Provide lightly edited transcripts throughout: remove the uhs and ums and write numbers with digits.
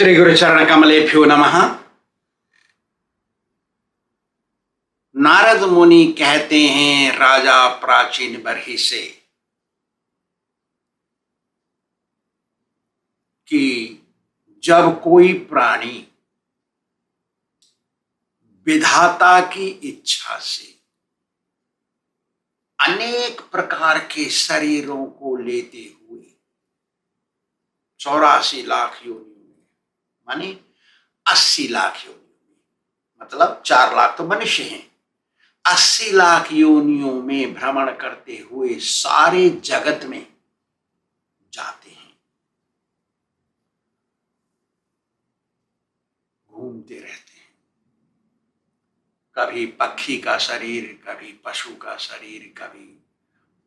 श्री गुरु चरण कमलेभ्यो नमः। नारद मुनि कहते हैं राजा प्राचीन बरही से कि जब कोई प्राणी विधाता की इच्छा से अनेक प्रकार के शरीरों को लेते हुए 84 लाख योनियों में माने 80 लाख योनियों में, मतलब 4 लाख तो मनुष्य हैं, 80 लाख योनियों में भ्रमण करते हुए सारे जगत में जाते हैं, घूमते रहते हैं। कभी पक्षी का शरीर, कभी पशु का शरीर, कभी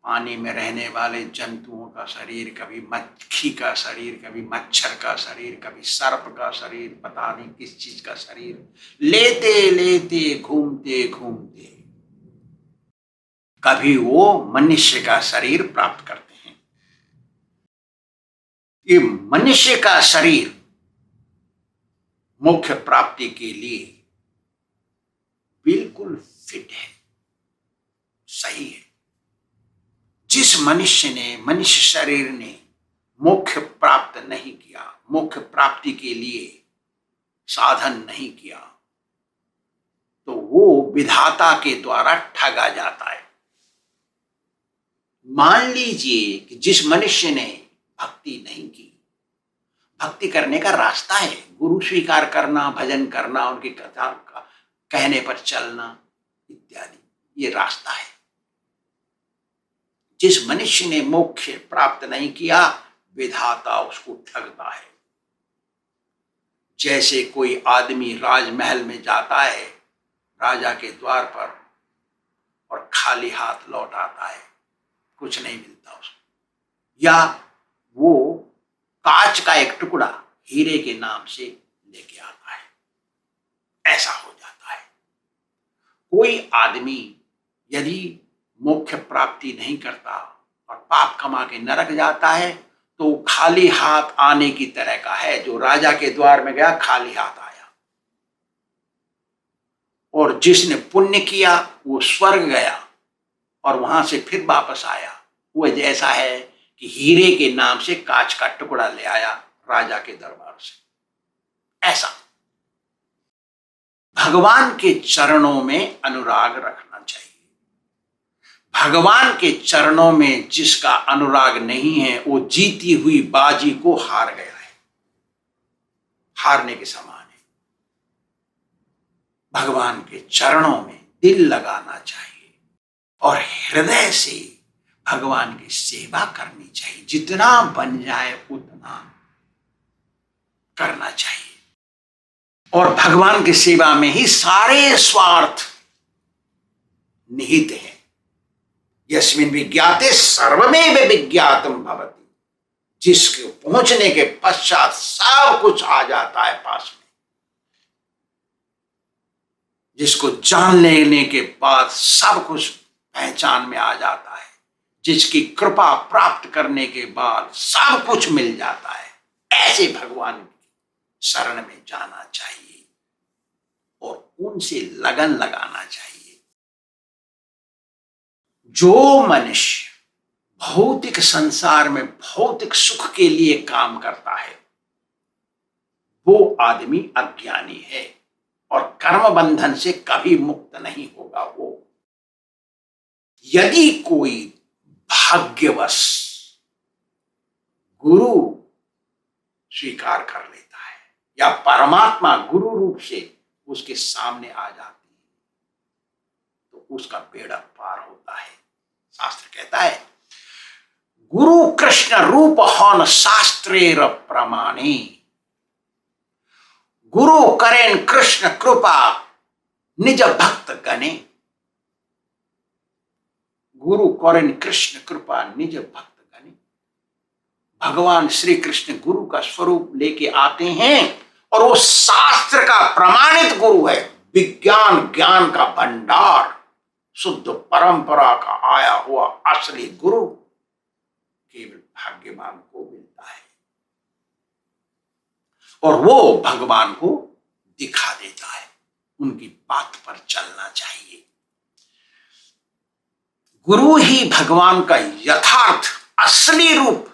पानी में रहने वाले जंतुओं का शरीर, कभी मक्खी का शरीर, कभी मच्छर का शरीर, कभी सर्प का शरीर, पता नहीं किस चीज का शरीर लेते लेते घूमते घूमते कभी वो मनुष्य का शरीर प्राप्त करते हैं। ये मनुष्य का शरीर मोक्ष प्राप्ति के लिए बिल्कुल फिट है, सही है। जिस मनुष्य शरीर ने मोक्ष प्राप्त नहीं किया, मोक्ष प्राप्ति के लिए साधन नहीं किया, तो वो विधाता के द्वारा ठगा जाता है। मान लीजिए कि जिस मनुष्य ने भक्ति नहीं की, भक्ति करने का रास्ता है गुरु स्वीकार करना, भजन करना, उनकी कथा का कहने पर चलना इत्यादि, ये रास्ता है। जिस मनुष्य ने मोक्ष प्राप्त नहीं किया, विधाता उसको ठगता है। जैसे कोई आदमी राजमहल में जाता है, राजा के द्वार पर, और खाली हाथ लौट आता है, कुछ नहीं मिलता उसको, या वो कांच का एक टुकड़ा हीरे के नाम से लेके आता है, ऐसा हो जाता है। कोई आदमी यदि मोक्ष प्राप्ति नहीं करता और पाप कमा के नरक जाता है, तो खाली हाथ आने की तरह का है। जो राजा के द्वार में गया खाली हाथ आया, और जिसने पुण्य किया वो स्वर्ग गया और वहां से फिर वापस आया, वो जैसा है कि हीरे के नाम से कांच का टुकड़ा ले आया राजा के दरबार से। ऐसा भगवान के चरणों में अनुराग रखना चाहिए। भगवान के चरणों में जिसका अनुराग नहीं है, वो जीती हुई बाजी को हार गया है, हारने के समान है। भगवान के चरणों में दिल लगाना चाहिए और हृदय से भगवान की सेवा करनी चाहिए। जितना बन जाए उतना करना चाहिए, और भगवान की सेवा में ही सारे स्वार्थ निहित हैं। यस्मिन् विज्ञाते सर्वमेव विज्ञातम् भवति। जिसके पहुंचने के पश्चात सब कुछ आ जाता है पास में। जिसको जान लेने के बाद सब कुछ पहचान में आ जाता है। जिसकी कृपा प्राप्त करने के बाद सब कुछ मिल जाता है। ऐसे भगवान की शरण में जाना चाहिए और उनसे लगन लगाना चाहिए। जो मनुष्य भौतिक संसार में भौतिक सुख के लिए काम करता है, वो आदमी अज्ञानी है और कर्म बंधन से कभी मुक्त नहीं होगा। वो यदि कोई भाग्यवश गुरु स्वीकार कर लेता है या परमात्मा गुरु रूप से उसके सामने आ जाती है, तो उसका बेड़ा पार होता है। शास्त्र कहता है, गुरु कृष्ण रूप हौन शास्त्रेर प्रमाणे। गुरु करें कृष्ण कृपा निज भक्त गणे। गुरु करें कृष्ण कृपा निज भक्त गणे। भगवान श्री कृष्ण गुरु का स्वरूप लेके आते हैं और वो शास्त्र का प्रमाणित गुरु है। विज्ञान ज्ञान का भंडार, शुद्ध परंपरा का आया हुआ असली गुरु केवल भाग्यवान को मिलता है। और वो भगवान को दिखा देता है। उनकी बात पर चलना चाहिए। गुरु ही भगवान का यथार्थ असली रूप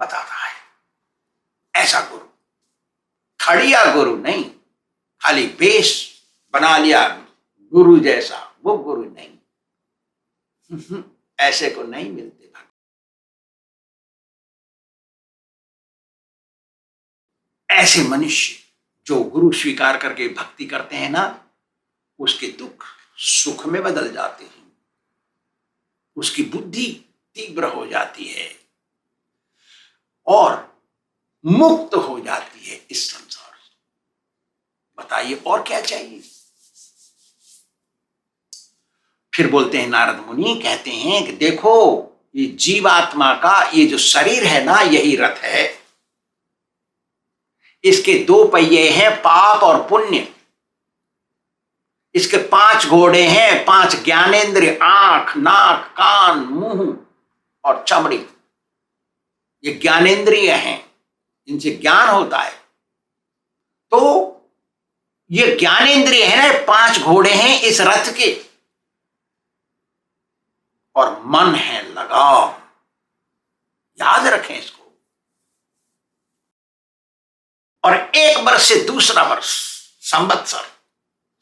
बताता है। ऐसा गुरु, खड़िया गुरु नहीं, खाली बेस बना लिया गुरु जैसा, वो गुरु नहीं। ऐसे को नहीं मिलते भगवान। ऐसे मनुष्य जो गुरु स्वीकार करके भक्ति करते हैं ना, उसके दुख सुख में बदल जाते हैं, उसकी बुद्धि तीव्र हो जाती है और मुक्त हो जाती है इस संसार से। बताइए और क्या चाहिए। फिर बोलते हैं नारद मुनि, कहते हैं कि देखो ये जीवात्मा का ये जो शरीर है ना, यही रथ है। इसके दो पहिए हैं, पाप और पुण्य। इसके 5 घोड़े हैं, 5 ज्ञानेंद्रिय, आंख, नाक, कान, मुंह और चमड़ी। ये ज्ञानेंद्रिय हैं, इनसे ज्ञान होता है। तो ये ज्ञानेंद्रिय है ना, 5 घोड़े हैं इस रथ के, और मन है लगाव। याद रखें इसको। और एक वर्ष से दूसरा वर्ष, संवत्सर,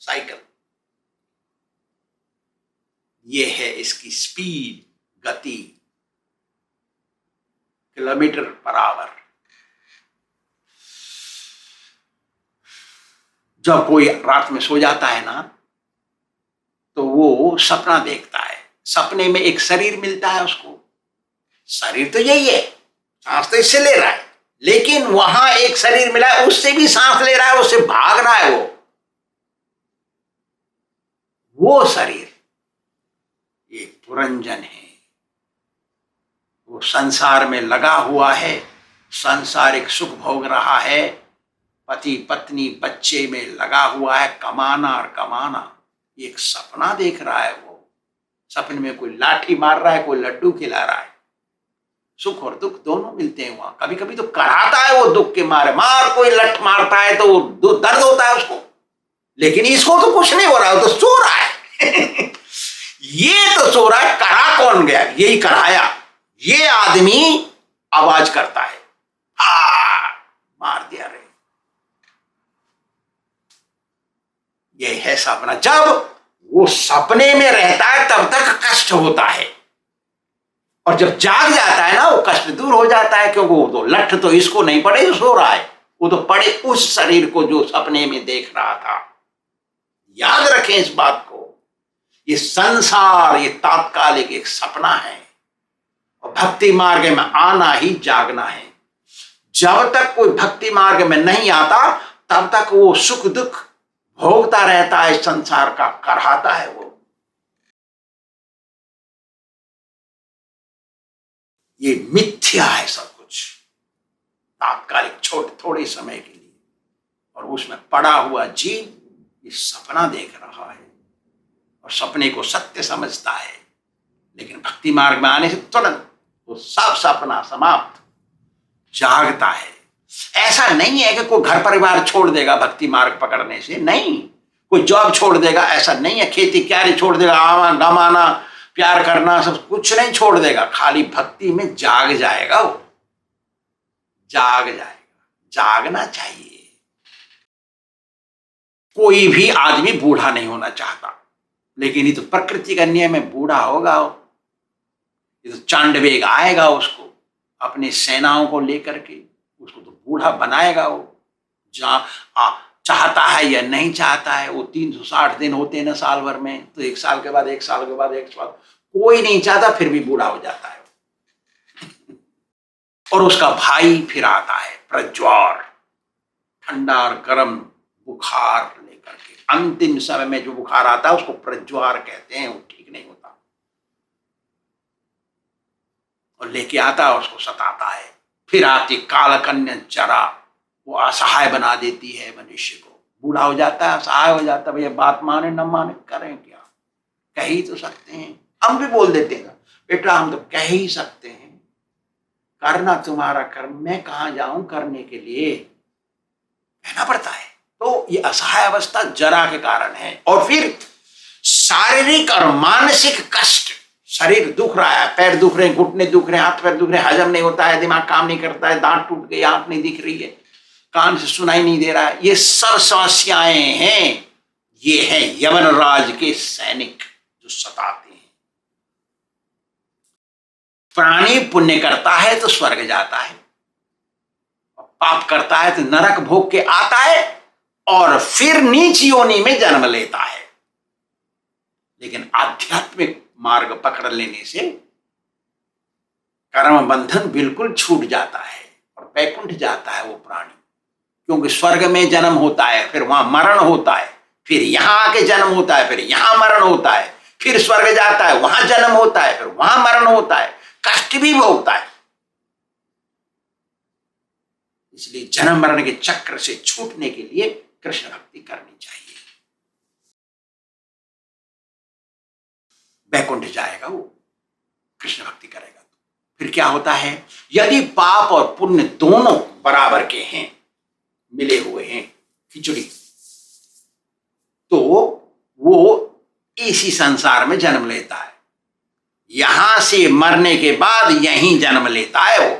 साइकिल, ये है इसकी स्पीड, गति, किलोमीटर पर आवर। जब कोई रात में सो जाता है ना, तो वो सपना देखता है। सपने में एक शरीर मिलता है उसको। शरीर तो यही है, सांस तो इससे ले रहा है, लेकिन वहां एक शरीर मिला है, उससे भी सांस ले रहा है, उससे भाग रहा है। वो शरीर एक पुरंजन है। वो संसार में लगा हुआ है, सांसारिक सुख भोग रहा है, पति पत्नी बच्चे में लगा हुआ है, कमाना और कमाना। एक सपना देख रहा है। वो सपने में कोई लाठी मार रहा है, कोई लड्डू खिला रहा है। सुख और दुख दोनों मिलते हैं वहां। कभी कभी तो कराता है वो दुख के मारे, कोई लठ मारता है तो दर्द होता है उसको, लेकिन इसको तो कुछ नहीं हो रहा है, तो सो रहा है। ये तो सो रहा है, करा कौन गया? यही कराया। ये आदमी आवाज करता है, मार दिया रे। ये है सपना। जब वो सपने में रहता है तब तक कष्ट होता है, और जब जाग जाता है ना, वो कष्ट दूर हो जाता है, क्योंकि वो तो लठ तो इसको नहीं पड़े जो सो रहा है, वो तो पड़े उस शरीर को जो सपने में देख रहा था। याद रखें इस बात को। ये संसार ये तात्कालिक एक सपना है, और भक्ति मार्ग में आना ही जागना है। जब तक कोई भक्ति मार्ग में नहीं आता, तब तक वो सुख दुख भोगता रहता है, संसार का कराता है वो। ये मिथ्या है सब कुछ, तात्कालिक थोड़े समय के लिए, और उसमें पड़ा हुआ जीव ये सपना देख रहा है और सपने को सत्य समझता है। लेकिन भक्ति मार्ग में आने से तुरंत वो सब सपना समाप्त, जागता है। ऐसा नहीं है कि कोई घर परिवार छोड़ देगा भक्ति मार्ग पकड़ने से, नहीं। कोई जॉब छोड़ देगा, ऐसा नहीं है। खेती क्यारी छोड़ देगा, आवा गमाना, प्यार करना, सब कुछ नहीं छोड़ देगा। खाली भक्ति में जाग जाएगा वो, जाग जाएगा। जागना चाहिए। कोई भी आदमी बूढ़ा नहीं होना चाहता, लेकिन ये तो प्रकृति का नियम है, बूढ़ा होगा वो। ये तो चांडवेग आएगा उसको, अपनी सेनाओं को लेकर के उसको तो बूढ़ा बनाएगा वो। जहां चाहता है या नहीं चाहता है, वो 360 दिन होते हैं ना साल भर में, तो 1 साल के बाद 1 साल के बाद 1 साल, कोई नहीं चाहता, फिर भी बूढ़ा हो जाता है। और उसका भाई फिर आता है प्रज्वार, ठंडा और गर्म बुखार लेकर के। अंतिम समय में जो बुखार आता है उसको प्रज्वार कहते हैं, वो ठीक नहीं होता, और लेके आता है, उसको सताता है। फिर आती कालकन्या जरा, वो असहाय बना देती है मनुष्य को। बूढ़ा हो जाता है, असहाय हो जाता है। भैया बात माने न माने, करें क्या? कह ही तो सकते हैं। हम भी बोल देते हैं बेटा, हम तो कह ही सकते हैं, करना तुम्हारा कर्म, मैं कहां जाऊं करने के लिए, कहना पड़ता है। तो ये असहाय अवस्था जरा के कारण है। और फिर शारीरिक और मानसिक कष्ट, शरीर दुख रहा है, पैर दुख रहे हैं, घुटने दुख रहे हैं, हाथ पैर दुख रहे हैं, हजम नहीं होता है, दिमाग काम नहीं करता है, दांत टूट गई, आंख नहीं दिख रही है, कान से सुनाई नहीं दे रहा है, ये सब समस्याएं हैं। ये है यवन राज के सैनिक जो सताते हैं। प्राणी पुण्य करता है तो स्वर्ग जाता है, पाप करता है तो नरक भोग के आता है और फिर नीच योनि में जन्म लेता है। लेकिन आध्यात्मिक मार्ग पकड़ लेने से कर्म बंधन बिल्कुल छूट जाता है और वैकुंठ जाता है वो प्राणी। क्योंकि स्वर्ग में जन्म होता है, फिर वहां मरण होता है, फिर यहां आके जन्म होता है, फिर यहां मरण होता है, फिर स्वर्ग जाता है, वहां जन्म होता है, फिर वहां मरण होता है, कष्ट भी भोगता है। इसलिए जन्म मरण के चक्र से छूटने के लिए कृष्ण भक्ति करनी चाहिए। वैकुंठ जाएगा वो, कृष्ण भक्ति करेगा। तो फिर क्या होता है, यदि पाप और पुण्य दोनों बराबर के हैं, मिले हुए हैं खिचड़ी, तो वो इसी संसार में जन्म लेता है। यहां से मरने के बाद यहीं जन्म लेता है। वो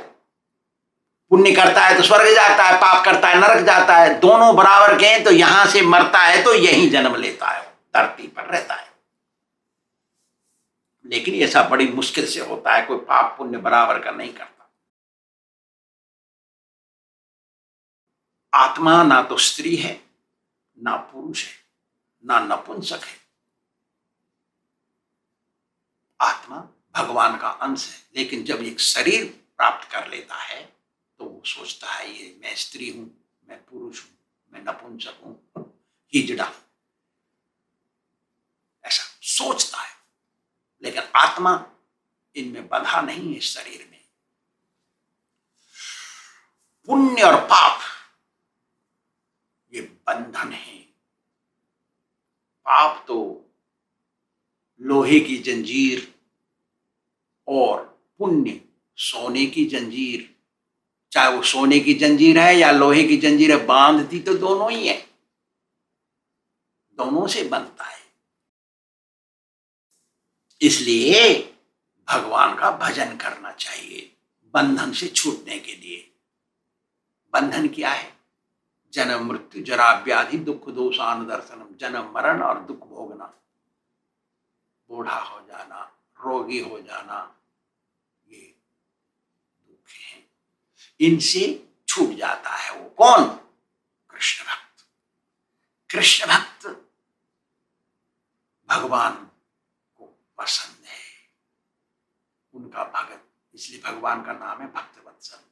पुण्य करता है तो स्वर्ग जाता है, पाप करता है नरक जाता है। दोनों बराबर के हैं तो यहां से मरता है तो यहीं जन्म लेता है, धरती पर रहता है। लेकिन ऐसा बड़ी मुश्किल से होता है, कोई पाप पुण्य बराबर का नहीं करता। आत्मा ना तो स्त्री है, ना पुरुष है, ना नपुंसक है। आत्मा भगवान का अंश है। लेकिन जब एक शरीर प्राप्त कर लेता है तो वो सोचता है ये मैं स्त्री हूं, मैं पुरुष हूं, मैं नपुंसक हूं, हिजड़ा, ऐसा सोचता है। लेकिन आत्मा इनमें बंधा नहीं है। शरीर में पुण्य और पाप ये बंधन है। पाप तो लोहे की जंजीर और पुण्य सोने की जंजीर, चाहे वो सोने की जंजीर है या लोहे की जंजीर है, बांधती तो दोनों ही है, दोनों से बनता है। इसलिए भगवान का भजन करना चाहिए बंधन से छूटने के लिए। बंधन क्या है? जन्म मृत्यु जरा व्याधि दुख दोषान दर्शनम, जन्म मरण और दुख भोगना, बूढ़ा हो जाना, रोगी हो जाना, ये दुख है। इनसे छूट जाता है वो कौन? कृष्ण भक्त। कृष्ण भक्त भगवान को पसंद है, उनका भगत, इसलिए भगवान का नाम है भक्तवत्सल।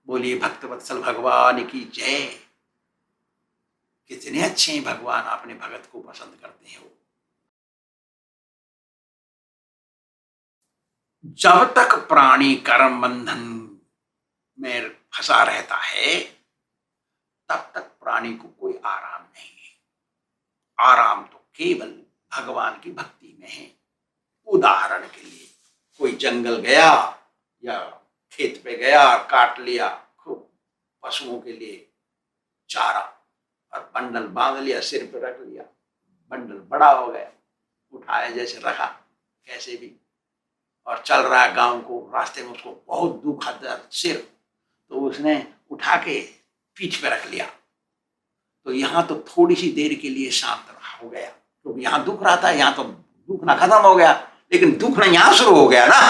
बोलिए भक्तवत्सल भगवान की जय। कितने अच्छे हैं भगवान, अपने भगत को पसंद करते हैं वो। जब तक प्राणी कर्म बंधन में फंसा रहता है तब तक प्राणी को कोई आराम नहीं है। आराम तो केवल भगवान की भक्ति में है। उदाहरण के लिए कोई जंगल गया या खेत पे गया, काट लिया खूब पशुओं के लिए चारा और बंडल बांध लिया, सिर पे रख लिया, बंडल बड़ा हो गया, उठाया जैसे रखा कैसे भी, और चल रहा है गांव को, रास्ते में उसको बहुत दुख दर्द सिर, तो उसने उठा के पीठ पे रख लिया। तो यहाँ तो थोड़ी सी देर के लिए शांत हो गया, क्योंकि यहाँ दुख रहा था, यहाँ तो दुख ना खत्म हो गया, लेकिन दुख ना यहाँ शुरू हो गया ना।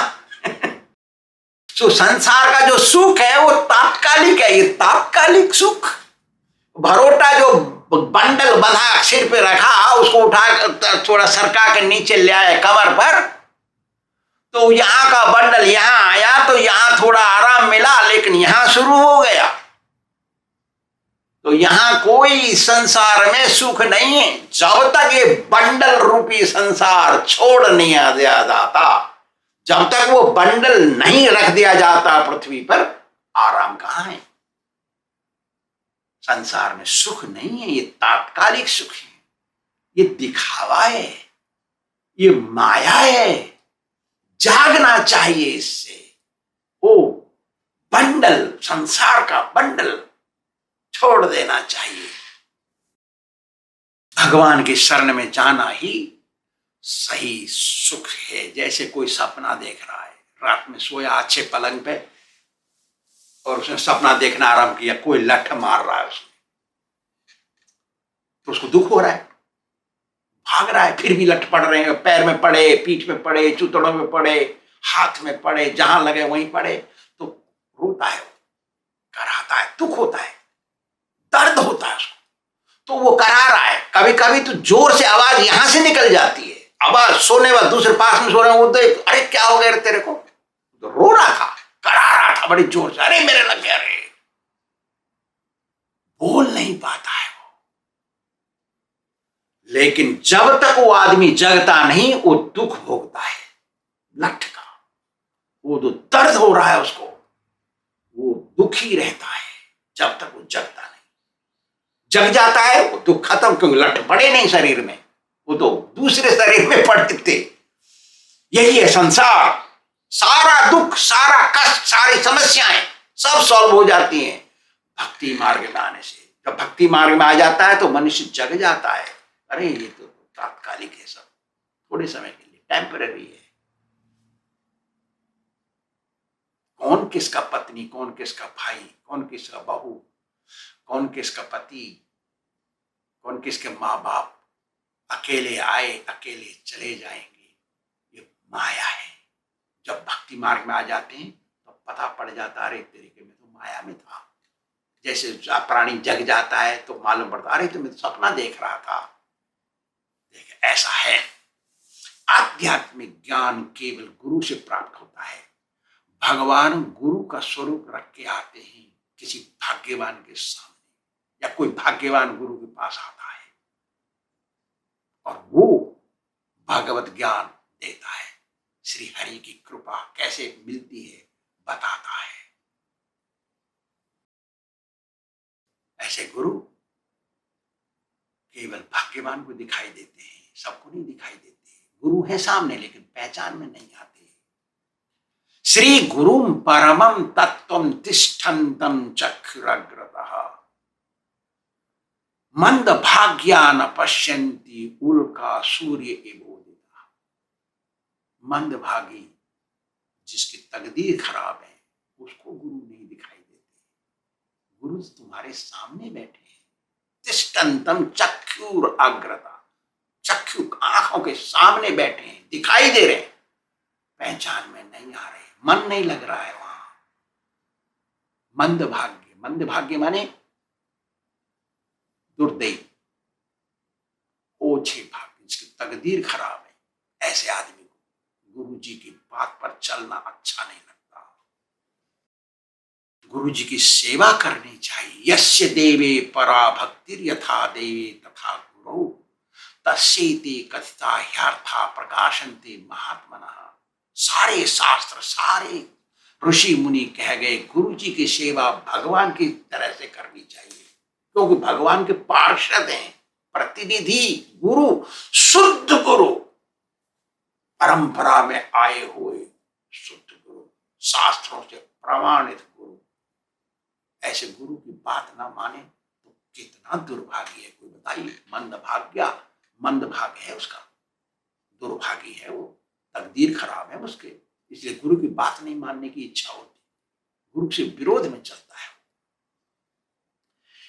तो संसार का जो सुख है वो तात्कालिक है, ये तात्कालिक सुख। भरोटा जो बंडल बंधा सिर पे रखा, उसको उठा थोड़ा सरका के नीचे ले आए कमर पर, तो यहाँ का बंडल यहाँ आया तो यहाँ थोड़ा आराम मिला, लेकिन यहाँ शुरू हो गया। तो यहाँ कोई संसार में सुख नहीं है जब तक ये बंडल रूपी संसार छोड़ नहीं आ दिया जाता। जब तक वो बंडल नहीं रख दिया जाता पृथ्वी पर, आराम कहाँ है? संसार में सुख नहीं है, ये तात्कालिक सुख है, ये दिखावा है, ये माया है। जागना चाहिए इससे। ओ बंडल, संसार का बंडल छोड़ देना चाहिए। भगवान की शरण में जाना ही सही सुख है। जैसे कोई सपना देख रहा है, रात में सोया अच्छे पलंग पे और उसने सपना देखना आरंभ किया, कोई लठ मार रहा है उसने, तो उसको दुख हो रहा है, भाग रहा है, फिर भी लठ पड़ रहे हैं, पैर में पड़े, पीठ में पड़े, चूतड़ों में पड़े, हाथ में पड़े, जहां लगे वहीं पड़े, तो रोता है, कराता है, दुख होता है, दर्द होता है उसको, तो वो करा रहा है। कभी कभी तो जोर से आवाज यहां से निकल जाती है, आवाज सोने वाले दूसरे पास में सो रहे हैं, वो तो अरे क्या हो गया तेरे को, तो रो रहा था, करा रहा था बड़ी जोर से, अरे मेरे लग गया, अरे बोल नहीं पाता है वो। लेकिन जब तक वो आदमी जगता नहीं, वो दुख भोगता है लठ का, वो जो दर्द हो रहा है उसको, वो दुखी रहता है जब तक वो जगता नहीं। जग जाता है वो दुख खत्म, क्योंकि लठ पड़े नहीं शरीर में, वो तो दूसरे शरीर में पड़ते थे। यही है संसार, सारा दुख, सारा कष्ट, सारी समस्याएं सब सॉल्व हो जाती हैं भक्ति मार्ग में आने से। जब भक्ति मार्ग में आ जाता है तो मनुष्य जग जाता है, अरे ये तो तात्कालिक है, सब थोड़े समय के लिए, टेम्पररी है। कौन किसका पत्नी, कौन किसका भाई, कौन किसका बहू, कौन किसका पति, कौन किसके माँ बाप, अकेले आए अकेले चले जाएंगे, ये माया है। जब भक्ति मार्ग में आ जाते हैं तो पता पड़ जाता, अरे तरीके में तो माया में था। जैसे प्राणी जग जाता है तो मालूम पड़ता, अरे तो मैं तो सपना देख रहा था। देख, ऐसा है। आध्यात्मिक ज्ञान केवल गुरु से प्राप्त होता है। भगवान गुरु का स्वरूप रख के आते हैं किसी भाग्यवान के सामने, या कोई भाग्यवान गुरु के पास आता है और वो भगवत ज्ञान देता है। श्री हरि की कृपा कैसे मिलती है बताता है। ऐसे गुरु केवल भाग्यवान को दिखाई देते हैं, सबको नहीं दिखाई देते। गुरु है सामने लेकिन पहचान में नहीं आते। श्री गुरुम परमम तत्वम तिष्ठन्तम चक्षुरग्रतः मंद भाग्या न पश्यन्ति उल्का सूर्य एवोदिता। मंद भागी, जिसकी तकदीर खराब है, उसको गुरु नहीं दिखाई देते। गुरु तुम्हारे सामने बैठे हैं। तिष्ठन्तम चक्षुर अग्रता, चक्षु आंखों के सामने बैठे हैं, दिखाई दे रहे हैं, पहचान में नहीं आ रहे, मन नहीं लग रहा है वहां। मंद भाग्य, मंद भाग्य माने दुर्दैव, ओछे भाग्य, जिसकी तकदीर खराब है, ऐसे आदमी को गुरु जी की बात पर चलना अच्छा नहीं लगता। गुरु जी की सेवा करनी चाहिए। यस्य देवे परा भक्तिर यथा देवे तथा गुरु तस्येति कथिता ह्यर्था प्रकाशन्ते महात्मनः। सारे शास्त्र, सारे ऋषि मुनि कह गए गुरु जी की सेवा भगवान की तरह से करनी चाहिए, क्योंकि भगवान के पार्षद हैं, प्रतिनिधि गुरु, शुद्ध गुरु, परंपरा में आए हुए शुद्ध गुरु, शास्त्रों से प्रमाणित गुरु। ऐसे गुरु की बात ना माने तो कितना दुर्भाग्य है, कोई बताइए। मंद भाग्य है उसका, दुर्भागी है वो, तकदीर खराब है उसके, इसलिए गुरु की बात नहीं मानने की इच्छा होती, गुरु से विरोध में चलता है।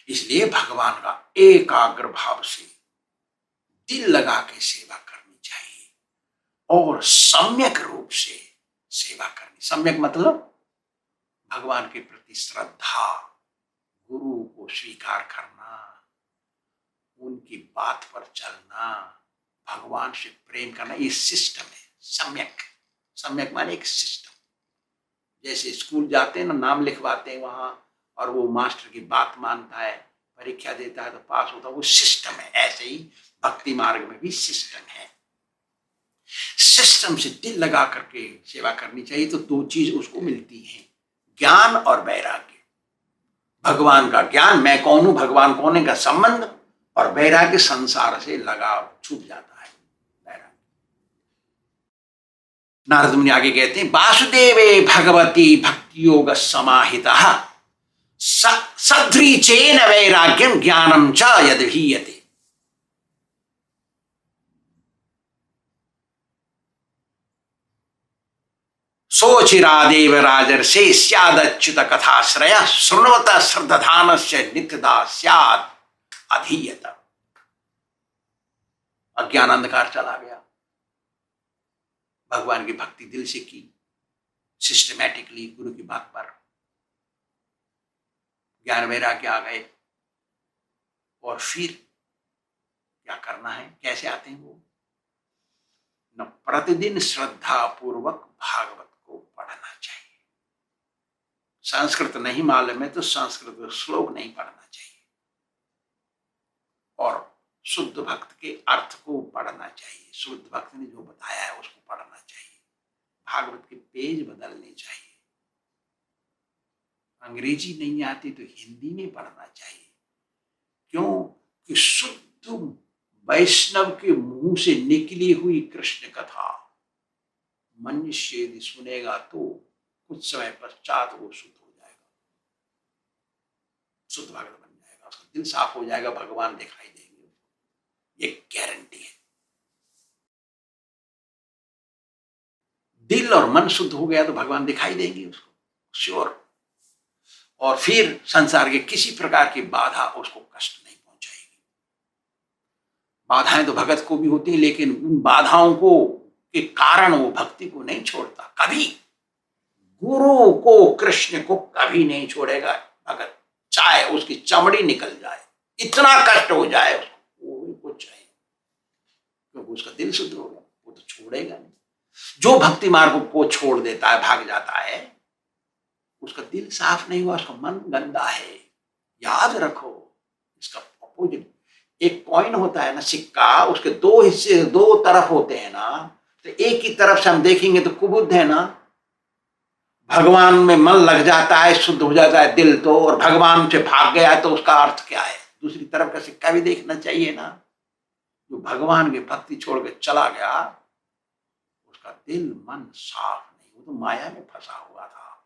इसलिए भगवान का एकाग्र भाव से दिल लगा के सेवा करनी चाहिए और सम्यक रूप से सेवा करनी। सम्यक मतलब भगवान के प्रति श्रद्धा, गुरु को स्वीकार करना, उनकी बात पर चलना, भगवान से प्रेम करना, ये सिस्टम है सम्यक। सम्यक माने एक सिस्टम। जैसे स्कूल जाते हैं ना, नाम लिखवाते हैं वहां, और वो मास्टर की बात मानता है, परीक्षा देता है तो पास होता है, वो सिस्टम है। ऐसे ही भक्ति मार्ग में भी सिस्टम है। सिस्टम से दिल लगा करके सेवा करनी चाहिए तो दो चीज उसको मिलती हैं, ज्ञान और वैराग्य। भगवान का ज्ञान, मैं कौन हूं, भगवान कौन है का संबंध, और वैराग्य संसार से लगाव छूट जाता है। नारद मुनि आगे कहते हैं, वासुदेवे भगवती भक्ति योग समाहितः सध्रीचेन वैराग्यम ज्ञानम च यद्भीयते। सोचिरादेव राजर्षे स्यादच्युत कथाश्रय शृण्वत श्रद्धानस्य नित्यदा स्याद अधीयत। अज्ञान अंधकार चला गया, भगवान की भक्ति दिल से की, सिस्टमैटिकली गुरु की बात पर ज्ञान वैराग्य आ गए। और फिर क्या करना है, कैसे आते हैं वो? न प्रतिदिन श्रद्धा पूर्वक भागवत को पढ़ना चाहिए। संस्कृत नहीं मालूम है तो संस्कृत श्लोक नहीं पढ़ना चाहिए, और शुद्ध भक्त के अर्थ को पढ़ना चाहिए। शुद्ध भक्त ने जो बताया है उसको पढ़ना चाहिए। भागवत के पेज बदलने चाहिए। अंग्रेजी नहीं आती तो हिंदी में पढ़ना चाहिए। क्यों कि शुद्ध वैष्णव के मुंह से निकली हुई कृष्ण कथा मनुष्य यदि सुनेगा तो कुछ समय पश्चात वो शुद्ध हो जाएगा, शुद्ध भक्त बन जाएगा, उसका दिल साफ हो जाएगा, भगवान दिखाई देंगे, ये गारंटी है। दिल और मन शुद्ध हो गया तो भगवान दिखाई देंगे उसको, श्योर। और फिर संसार के किसी प्रकार की बाधा उसको कष्ट नहीं पहुंचाएगी। बाधाएं तो भगत को भी होती हैं, लेकिन उन बाधाओं को के कारण वो भक्ति को नहीं छोड़ता कभी। गुरु को, कृष्ण को कभी नहीं छोड़ेगा भगत, चाहे उसकी चमड़ी निकल जाए, इतना कष्ट हो जाए उसको, वो कुछ चाहिए, क्योंकि उसका दिल शुद्ध हो गया, वो तो छोड़ेगा नहीं। जो भक्ति मार्ग को छोड़ देता है, भाग जाता है, उसका दिल साफ नहीं हुआ, उसका मन गंदा है। याद रखो, इसका अपोजिट एक कॉइन होता है ना, सिक्का, उसके दो हिस्से, दो तरफ होते हैं ना, तो एक ही तरफ से हम देखेंगे तो कुबुद्ध है ना, भगवान में मन लग जाता है, शुद्ध हो जाता है दिल तो, और भगवान से भाग गया है तो उसका अर्थ क्या है? दूसरी तरफ का सिक्का भी देखना चाहिए ना। जो भगवान की भक्ति छोड़ के चला गया, उसका दिल मन साफ नहीं, वो तो माया में फंसा हुआ था,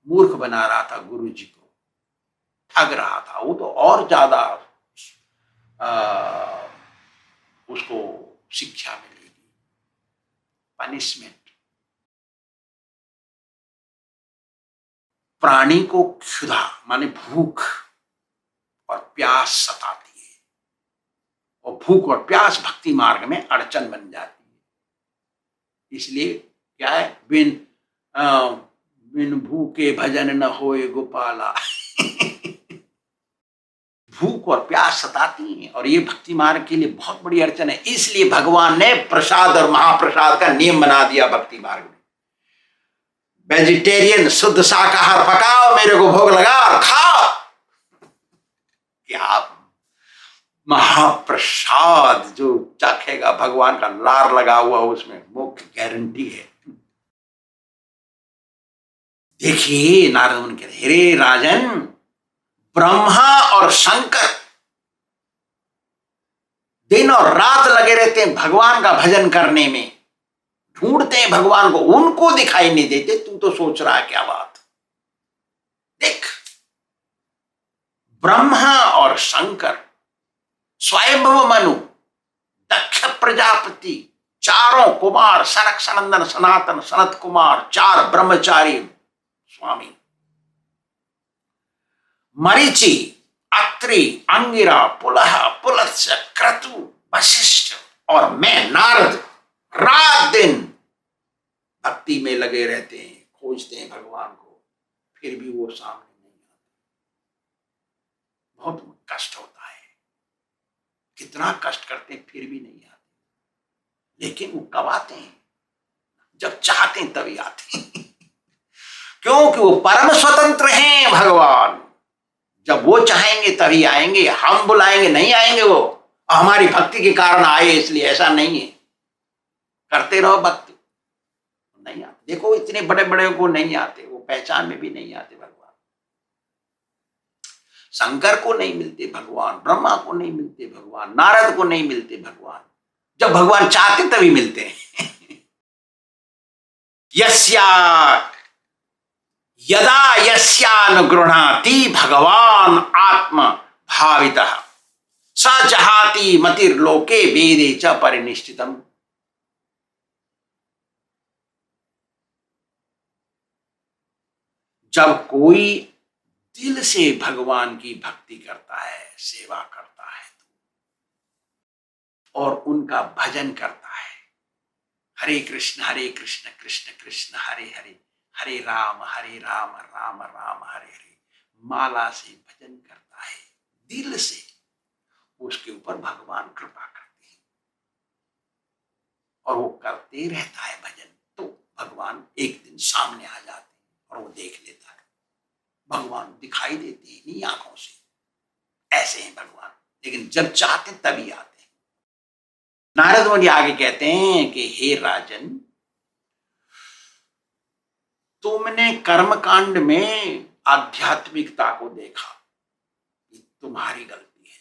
मूर्ख बना रहा था, गुरु जी को ठग रहा था, वो तो और ज्यादा उसको शिक्षा मिलेगी, पनिशमेंट। प्राणी को क्षुधा माने भूख और प्यास सताती है, और भूख और प्यास भक्ति मार्ग में अड़चन बन जाती है। इसलिए क्या है, बिन भूखे भजन न होए गोपाला। भूख और प्यास सताती है, और ये भक्ति मार्ग के लिए बहुत बड़ी अड़चन है। इसलिए भगवान ने प्रसाद और महाप्रसाद का नियम बना दिया भक्ति मार्ग में। वेजिटेरियन शुद्ध शाकाहार पकाओ, मेरे को भोग लगा और खाओ। क्या महाप्रसाद जो चखेगा, भगवान का लार लगा हुआ उसमें, मोक्ष गारंटी है। देखिए नारद मुनि कहते, हे राजन, ब्रह्मा और शंकर दिन और रात लगे रहते हैं भगवान का भजन करने में, ढूंढते हैं भगवान को, उनको दिखाई नहीं देते। तू तो सोच रहा है क्या बात? देख, ब्रह्मा और शंकर, स्वयंभव मनु, दक्ष प्रजापति, चारों कुमार, सनक सनंदन सनातन सनत कुमार, चार ब्रह्मचारी स्वामी, मरीचि, अत्रि, अंगिरा, पुलह, पुलत्स्य, क्रतु, वशिष्ठ और मैं नारद रात दिन भक्ति में लगे रहते हैं, खोजते हैं भगवान को, फिर भी वो सामने नहीं आते। बहुत कष्ट होता है, कितना कष्ट करते हैं फिर भी नहीं आते। लेकिन वो कब आते हैं? जब चाहते हैं तभी आते हैं। क्योंकि वो परम स्वतंत्र हैं भगवान। जब वो चाहेंगे तभी आएंगे, हम बुलाएंगे नहीं आएंगे वो। हमारी भक्ति के कारण आए इसलिए ऐसा नहीं है। करते रहो भक्ति, नहीं आते। देखो इतने बड़े बड़े को नहीं आते, वो पहचान में भी नहीं आते भगवान। शंकर को नहीं मिलते भगवान, ब्रह्मा को नहीं मिलते भगवान, नारद को नहीं मिलते भगवान। जब भगवान चाहते तभी मिलते हैं। यस्या यदा यस्यानुगृह्णाति भगवान आत्म भावितः स जहाति मतिर्लोके वेदे च परिनिष्ठितम्। जब कोई दिल से भगवान की भक्ति करता है, सेवा करता है और उनका भजन करता है, हरे कृष्ण कृष्ण कृष्ण हरे हरे, हरे राम राम राम हरे हरे माला से भजन करता है दिल से, उसके ऊपर भगवान कृपा करते हैं और वो करते रहता है भजन। तो भगवान एक दिन सामने आ जाते हैं और वो देख लेता है। भगवान दिखाई देते हैं नहीं आंखों से, ऐसे हैं भगवान, लेकिन जब चाहते तभी आते हैं। नारद मुनि आगे कहते हैं कि हे राजन, तुमने कर्मकांड में आध्यात्मिकता को देखा, ये तुम्हारी गलती है।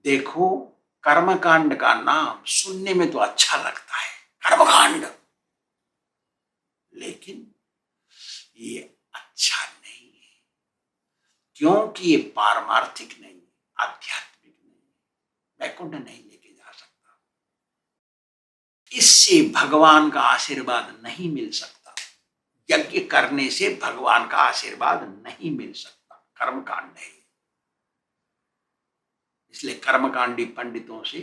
देखो, कर्मकांड का नाम सुनने में तो अच्छा लगता है, कर्मकांड, लेकिन ये अच्छा नहीं है, क्योंकि ये पारमार्थिक नहीं, आध्यात्मिक नहीं, वैकुंठ नहीं लेके जा सकता, इससे भगवान का आशीर्वाद नहीं मिल सकता, यज्ञ करने से भगवान का आशीर्वाद नहीं मिल सकता, कर्मकांड है। इसलिए कर्मकांडी पंडितों से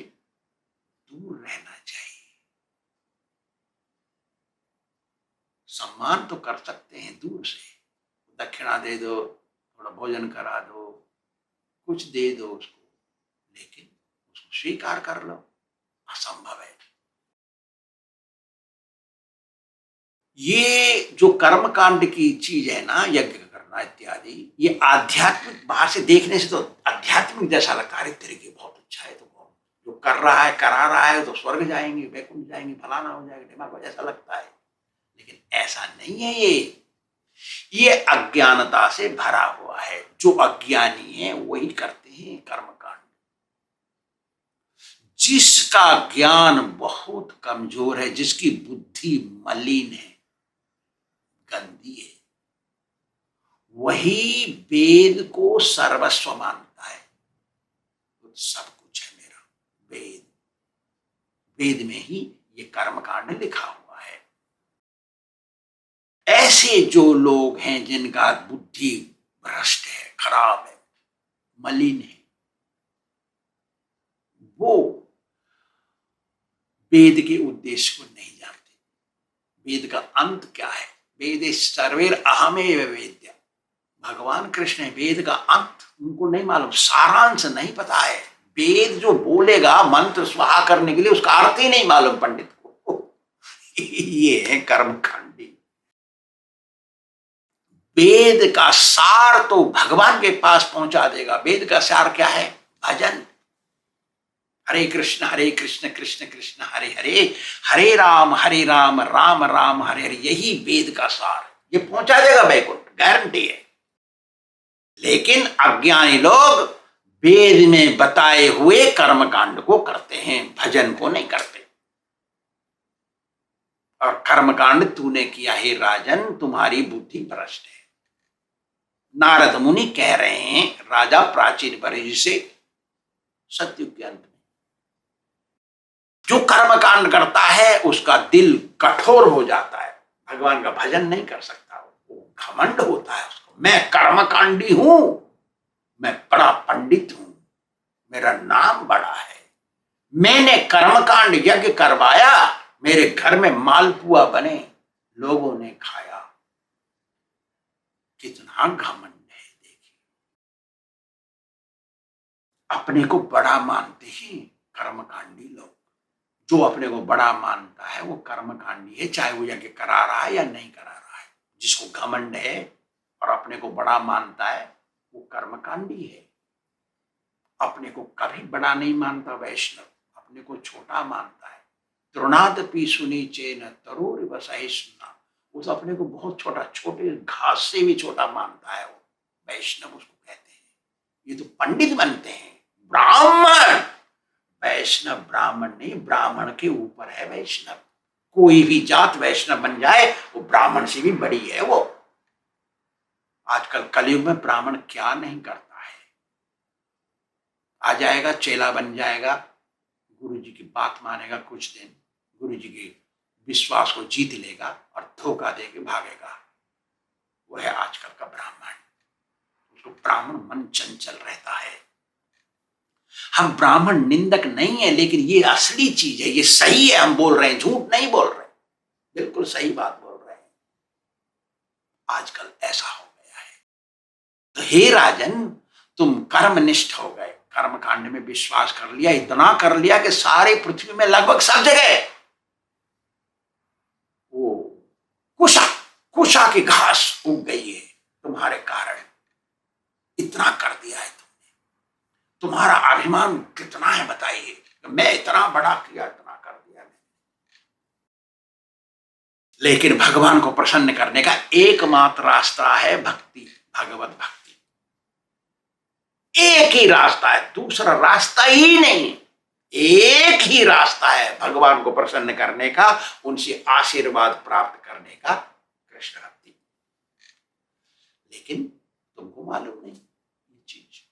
दूर रहना चाहिए। सम्मान तो कर सकते हैं दूर से, दक्षिणा दे दो, थोड़ा भोजन करा दो, कुछ दे दो उसको, लेकिन उसको स्वीकार कर लो, असंभव है। ये जो कर्मकांड की चीज है ना, यज्ञ करना इत्यादि, ये आध्यात्मिक बाहर से देखने से तो आध्यात्मिक जैसा लगता है, तेरे की बहुत अच्छा है, तो जो कर रहा है करा रहा है तो स्वर्ग जाएंगे, वैकुंठ जाएंगे, फलाना हो जाएगा, दिमाग को ऐसा लगता है, लेकिन ऐसा नहीं है। ये अज्ञानता से भरा हुआ है। जो अज्ञानी है वही करते हैं कर्मकांड। जिसका ज्ञान बहुत कमजोर है, जिसकी बुद्धि मलिन है, गंदी है, वही वेद को सर्वस्व मानता है। तो सब कुछ है मेरा, वेद, वेद में ही ये कर्मकांड लिखा हुआ है। ऐसे जो लोग हैं जिनका बुद्धि भ्रष्ट है, खराब है, मलिन है, वो वेद के उद्देश्य को नहीं जानते। वेद का अंत क्या है? वेद सर्वेर अहमेव वेद्य, भगवान कृष्ण है वेद का अंत, उनको नहीं मालूम, सारांश नहीं पता है। वेद जो बोलेगा मंत्र स्वाहा करने के लिए, उसका अर्थ ही नहीं मालूम पंडित को। ये है कर्मकांडी। वेद का सार तो भगवान के पास पहुंचा देगा। वेद का सार क्या है? भजन, हरे कृष्ण कृष्ण कृष्ण हरे हरे, हरे राम राम राम हरे हरे, यही वेद का सार है। ये पहुंचा देगा वैकुंठ, गारंटी है। लेकिन अज्ञानी लोग वेद में बताए हुए कर्मकांड को करते हैं, भजन को नहीं करते। और कर्मकांड तूने किया है राजन, तुम्हारी बुद्धि भ्रष्ट है। नारद मुनि कह रहे हैं राजा प्राचीन बरेजी से, सतयुग के अंत में जो कर्मकांड करता है उसका दिल कठोर हो जाता है, भगवान का भजन नहीं कर सकता, वो घमंड होता है उसको, मैं कर्मकांडी हूं, मैं बड़ा पंडित हूं, मेरा नाम बड़ा है, मैंने कर्मकांड यज्ञ करवाया, मेरे घर में मालपुआ बने, लोगों ने खाया। कितना घमंड है देखिए। अपने को बड़ा मानते हैं कर्मकांडी लोग। जो अपने को बड़ा मानता है वो कर्मकांडी है, चाहे वो यज्ञ करा रहा है या नहीं करा रहा है। जिसको घमंड है और अपने को बड़ा मानता है वो कर्मकांडी है। अपने को कभी बड़ा नहीं मानता वैष्णव, अपने को छोटा मानता है। तृणादपि सुनीचेन तरोरिव सहिष्णुना, उस अपने को बहुत छोटा, छोटे घास से भी छोटा मानता है वो, वैष्णव उसको कहते हैं। ये तो पंडित बनते हैं, ब्राह्मण। वैष्णव ब्राह्मण नहीं, ब्राह्मण के ऊपर है वैष्णव। कोई भी जात वैष्णव बन जाए वो ब्राह्मण से भी बड़ी है। वो आजकल कलयुग में ब्राह्मण क्या नहीं करता है। आ जाएगा, चेला बन जाएगा, गुरु जी की बात मानेगा, कुछ दिन गुरु जी के विश्वास को जीत लेगा और धोखा दे के भागेगा। वो है आजकल का ब्राह्मण। उसको ब्राह्मण मन चंचल रहता है। हम ब्राह्मण निंदक नहीं है, लेकिन ये असली चीज है, ये सही है। हम बोल रहे हैं, झूठ नहीं बोल रहे, बिल्कुल सही बात बोल रहे हैं। आजकल ऐसा हो गया है। तो हे राजन, तुम कर्मनिष्ठ हो गए, कर्म कांड में विश्वास कर लिया, इतना कर लिया कि सारे पृथ्वी में लगभग सब जगह वो कुशा कुशा की घास उग गई है तुम्हारे कारण। इतना कर दिया है तुमने। तुम्हारा अभिमान कितना है बताइए। मैं इतना बड़ा किया, इतना कर दिया मैंने। लेकिन भगवान को प्रसन्न करने का एकमात्र रास्ता है भक्ति, भगवत भक्ति। एक ही रास्ता है, दूसरा रास्ता ही नहीं। एक ही रास्ता है भगवान को प्रसन्न करने का, उनसे आशीर्वाद प्राप्त करने का, कृष्ण भक्ति। लेकिन तुमको मालूम नहीं ये चीज।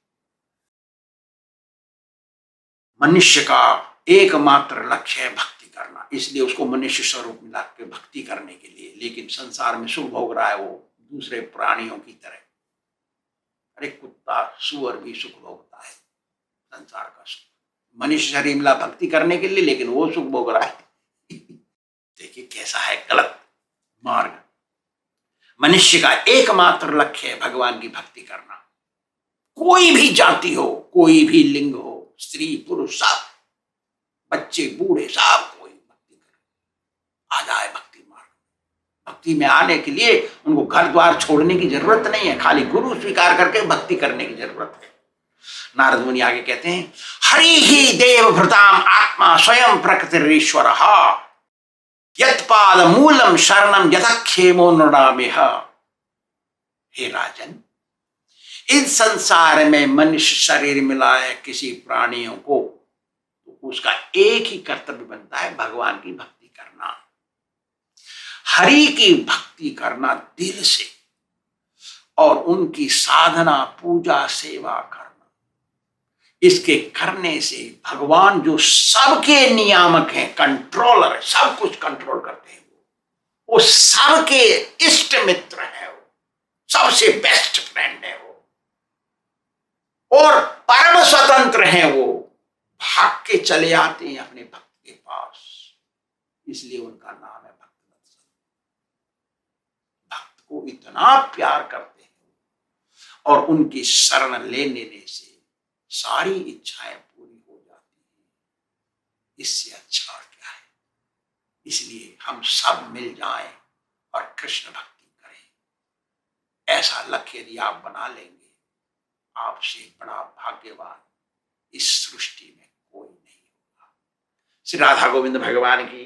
मनुष्य का एकमात्र लक्ष्य है भक्ति करना, इसलिए उसको मनुष्य स्वरूप मिला के भक्ति करने के लिए। लेकिन संसार में सुख भोग रहा है वो दूसरे प्राणियों की तरह। अरे कुत्ता सुअर भी सुख भोगता है, संसार का सुख। मनुष्य शरीर मिला भक्ति करने के लिए, लेकिन वो सुख भोग रहा है। देखिए कैसा है गलत मार्ग। मनुष्य का एकमात्र लक्ष्य है भगवान की भक्ति करना। कोई भी जाति हो, कोई भी लिंग हो, स्त्री पुरुष सब, बच्चे बूढ़े सब, कोई भक्ति करे, आ जाए भक्ति मार्ग। भक्ति में आने के लिए उनको घर द्वार छोड़ने की जरूरत नहीं है, खाली गुरु स्वीकार करके भक्ति करने की जरूरत है। नारद मुनि आगे कहते हैं, हरि ही देव भृताम आत्मा स्वयं प्रकृतिरीश्वर यत्पाद मूलम शरणम यथक्षेमो नृणामेह। हे राजन, इस संसार में मनुष्य शरीर मिला है किसी प्राणियों को, तो उसका एक ही कर्तव्य बनता है भगवान की भक्ति करना, हरि की भक्ति करना दिल से, और उनकी साधना पूजा सेवा करना। इसके करने से भगवान जो सबके नियामक हैं, कंट्रोलर है, सब कुछ कंट्रोल करते हैं, वो सबके इष्ट मित्र है, वो सबसे बेस्ट फ्रेंड है वो, और परम स्वतंत्र हैं। वो भाग के चले आते हैं अपने भक्त के पास, इसलिए उनका नाम है भक्तवत्सल। भक्त को इतना प्यार करते हैं और उनकी शरण लेने से सारी इच्छाएं पूरी हो जाती हैं। इससे अच्छा क्या है। इसलिए हम सब मिल जाएं और कृष्ण भक्ति करें। ऐसा लक्ष्य यदि आप बना लेंगे, आपसे बड़ा भाग्यवान इस सृष्टि में कोई नहीं होगा। श्री राधा गोविंद भगवान की